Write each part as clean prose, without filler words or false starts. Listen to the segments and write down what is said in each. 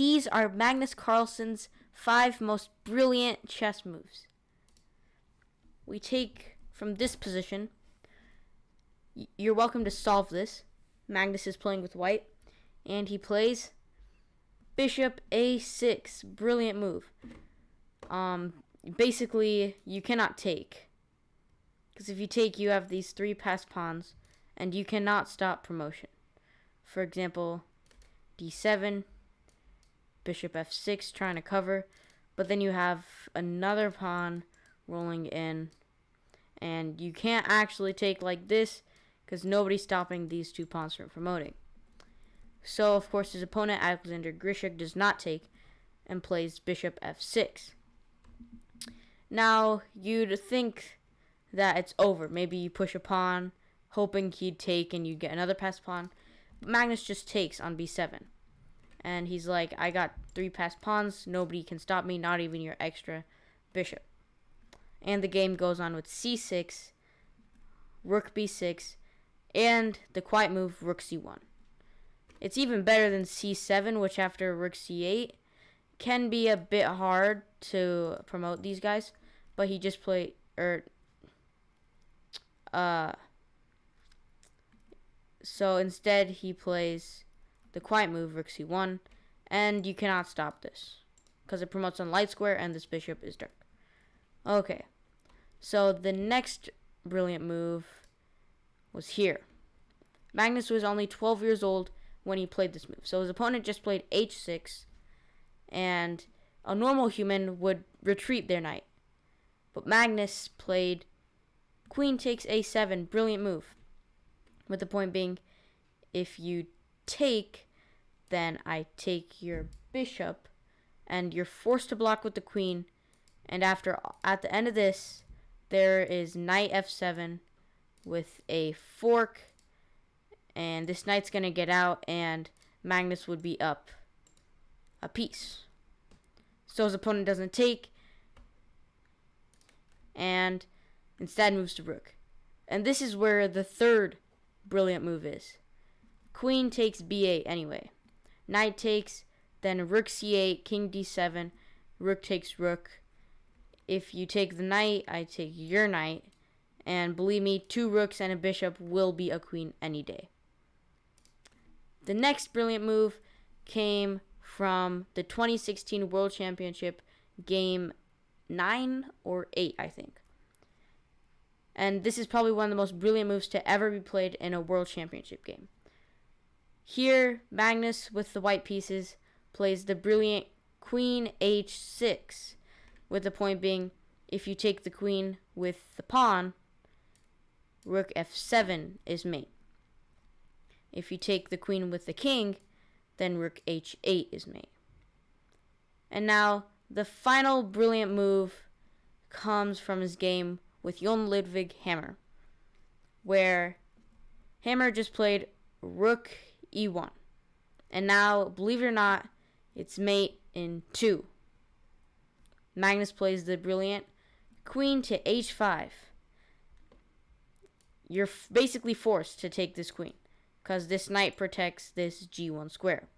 these are Magnus Carlsen's 5 most brilliant chess moves. We take from this position. You're welcome to solve this. Magnus is playing with white, and he plays bishop a6. Brilliant move. Basically, you cannot take. Because if you take, you have these 3 passed pawns, and you cannot stop promotion. For example, d7, bishop f6 trying to cover, but then you have another pawn rolling in, and you can't actually take like this because nobody's stopping these 2 pawns from promoting. So, of course, his opponent, Alexander Grishuk, does not take and plays bishop f6. Now, you'd think that it's over. Maybe you push a pawn, hoping he'd take and you get another passed pawn. But Magnus just takes on b7. And he's like, I got 3 passed pawns. Nobody can stop me, not even your extra bishop. And the game goes on with c6, rook b6, and the quiet move, rook c1. It's even better than c7, which after rook c8 can be a bit hard to promote these guys. But he just played, so instead he plays the quiet move, rook c1, and you cannot stop this because it promotes on light square and this bishop is dark. Okay, so the next brilliant move was here. Magnus was only 12 years old when he played this move, so his opponent just played h6, and a normal human would retreat their knight. But Magnus played queen takes a7, brilliant move. With the point being, if you take, then I take your bishop, and you're forced to block with the queen. And at the end of this, there is knight f7 with a fork, and this knight's gonna get out, and Magnus would be up a piece. So his opponent doesn't take, and instead moves to rook. And this is where the third brilliant move is. Queen takes b8 anyway. Knight takes, then rook c8, king d7, rook takes rook. If you take the knight, I take your knight. And believe me, 2 rooks and a bishop will be a queen any day. The next brilliant move came from the 2016 World Championship game 9 or 8, I think. And this is probably one of the most brilliant moves to ever be played in a World Championship game. Here, Magnus, with the white pieces, plays the brilliant queen h6, with the point being, if you take the queen with the pawn, rook f7 is mate. If you take the queen with the king, then rook h8 is mate. And now, the final brilliant move comes from his game with Jon Ludvig Hammer, where Hammer just played rook e1. And now, believe it or not, it's mate in 2. Magnus plays the brilliant queen to h5. You're basically forced to take this queen, because this knight protects this g1 square.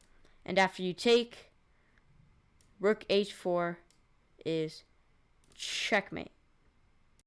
And after you take, rook h4 is checkmate.